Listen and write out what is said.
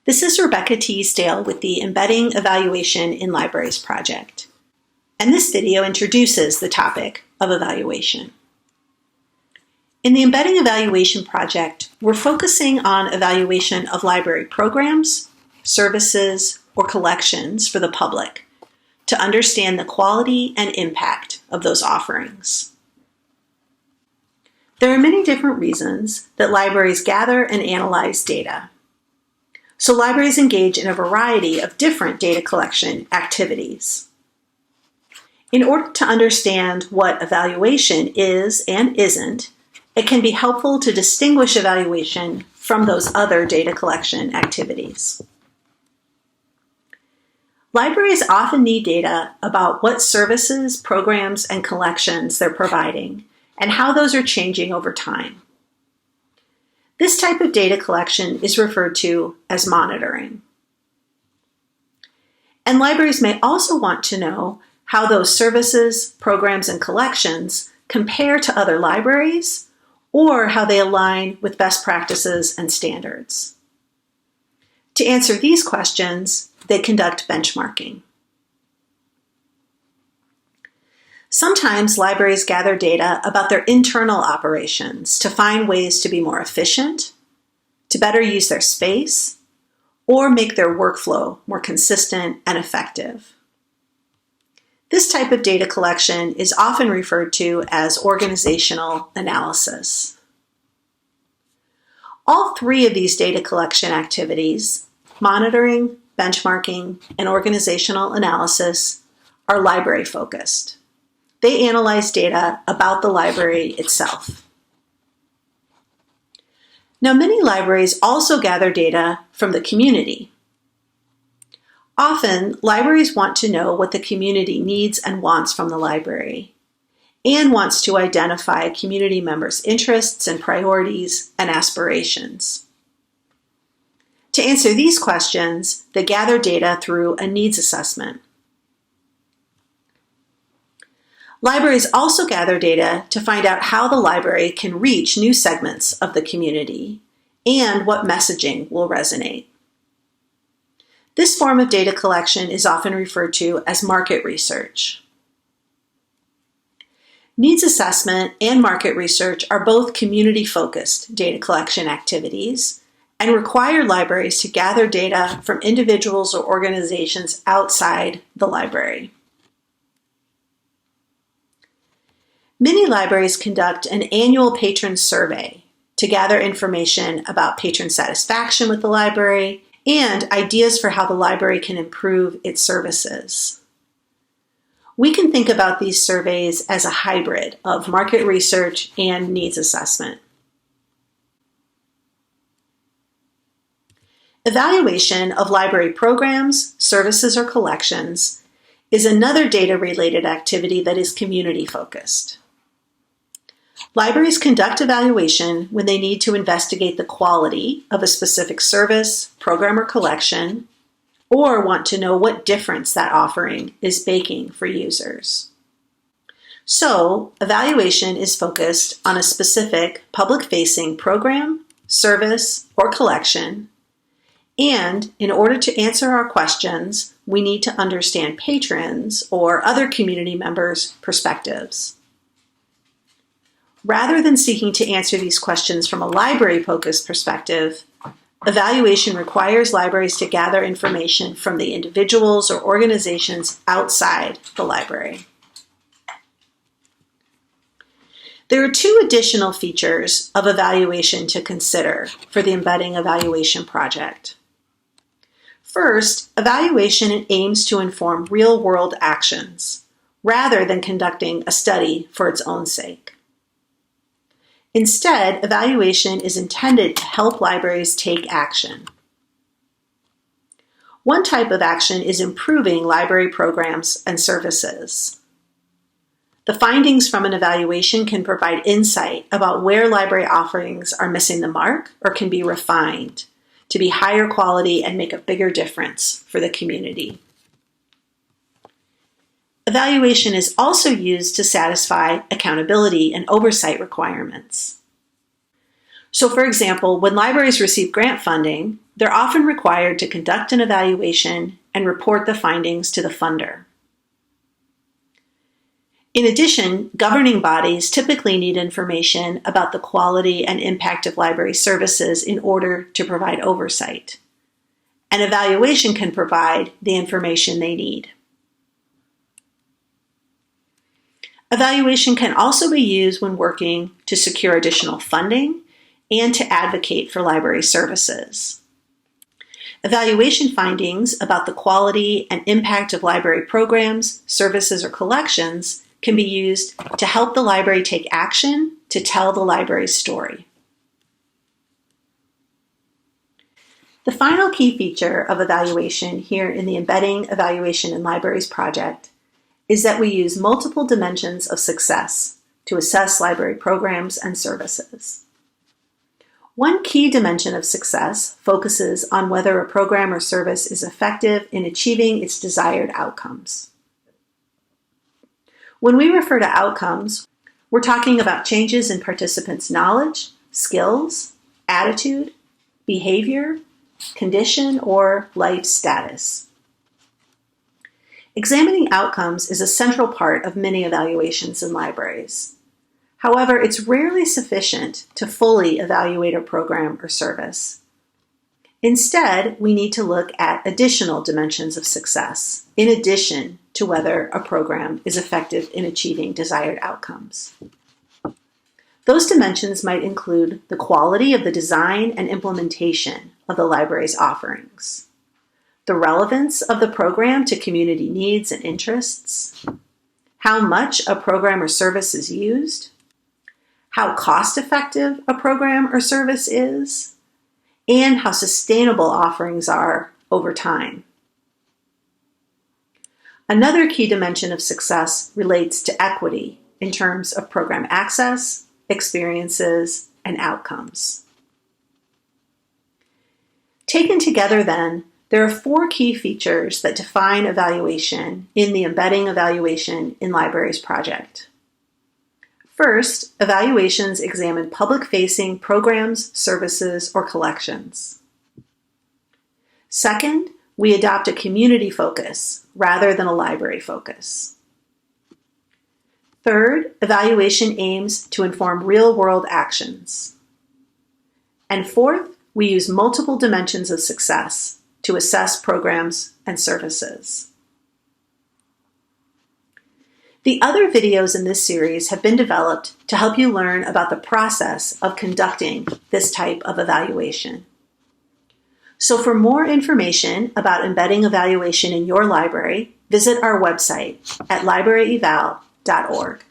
This is Rebecca Teasdale with the Embedding Evaluation in Libraries project, and this video introduces the topic of evaluation. In the Embedding Evaluation project, we're focusing on evaluation of library programs, services, or collections for the public to understand the quality and impact of those offerings. There are many different reasons that libraries gather and analyze data. So libraries engage in a variety of different data collection activities. In order to understand what evaluation is and isn't, it can be helpful to distinguish evaluation from those other data collection activities. Libraries often need data about what services, programs, and collections they're providing and how those are changing over time. This type of data collection is referred to as monitoring. And libraries may also want to know how those services, programs, and collections compare to other libraries or how they align with best practices and standards. To answer these questions, they conduct benchmarking. Sometimes libraries gather data about their internal operations to find ways to be more efficient, to better use their space, or make their workflow more consistent and effective. This type of data collection is often referred to as organizational analysis. All three of these data collection activities, monitoring, benchmarking, and organizational analysis, are library-focused. They analyze data about the library itself. Now, many libraries also gather data from the community. Often, libraries want to know what the community needs and wants from the library, and wants to identify community members' interests and priorities and aspirations. To answer these questions, they gather data through a needs assessment. Libraries also gather data to find out how the library can reach new segments of the community and what messaging will resonate. This form of data collection is often referred to as market research. Needs assessment and market research are both community-focused data collection activities and require libraries to gather data from individuals or organizations outside the library. Many libraries conduct an annual patron survey to gather information about patron satisfaction with the library and ideas for how the library can improve its services. We can think about these surveys as a hybrid of market research and needs assessment. Evaluation of library programs, services, or collections is another data-related activity that is community-focused. Libraries conduct evaluation when they need to investigate the quality of a specific service, program, or collection, or want to know what difference that offering is making for users. So, evaluation is focused on a specific public-facing program, service, or collection, and in order to answer our questions, we need to understand patrons or other community members' perspectives. Rather than seeking to answer these questions from a library-focused perspective, evaluation requires libraries to gather information from the individuals or organizations outside the library. There are two additional features of evaluation to consider for the Embedding Evaluation project. First, evaluation aims to inform real-world actions, rather than conducting a study for its own sake. Instead, evaluation is intended to help libraries take action. One type of action is improving library programs and services. The findings from an evaluation can provide insight about where library offerings are missing the mark or can be refined to be higher quality and make a bigger difference for the community. Evaluation is also used to satisfy accountability and oversight requirements. So for example, when libraries receive grant funding, they're often required to conduct an evaluation and report the findings to the funder. In addition, governing bodies typically need information about the quality and impact of library services in order to provide oversight. An evaluation can provide the information they need. Evaluation can also be used when working to secure additional funding and to advocate for library services. Evaluation findings about the quality and impact of library programs, services, or collections can be used to help the library take action to tell the library's story. The final key feature of evaluation here in the Embedding Evaluation in Libraries project is that we use multiple dimensions of success to assess library programs and services. One key dimension of success focuses on whether a program or service is effective in achieving its desired outcomes. When we refer to outcomes, we're talking about changes in participants' knowledge, skills, attitude, behavior, condition, or life status. Examining outcomes is a central part of many evaluations in libraries. However, it's rarely sufficient to fully evaluate a program or service. Instead, we need to look at additional dimensions of success, in addition to whether a program is effective in achieving desired outcomes. Those dimensions might include the quality of the design and implementation of the library's offerings, the relevance of the program to community needs and interests, how much a program or service is used, how cost-effective a program or service is, and how sustainable offerings are over time. Another key dimension of success relates to equity in terms of program access, experiences, and outcomes. Taken together then, there are 4 key features that define evaluation in the Embedding Evaluation in Libraries project. First, evaluations examine public-facing programs, services, or collections. Second, we adopt a community focus rather than a library focus. Third, evaluation aims to inform real-world actions. And fourth, we use multiple dimensions of success to assess programs and services. The other videos in this series have been developed to help you learn about the process of conducting this type of evaluation. So for more information about embedding evaluation in your library, visit our website at libraryeval.org.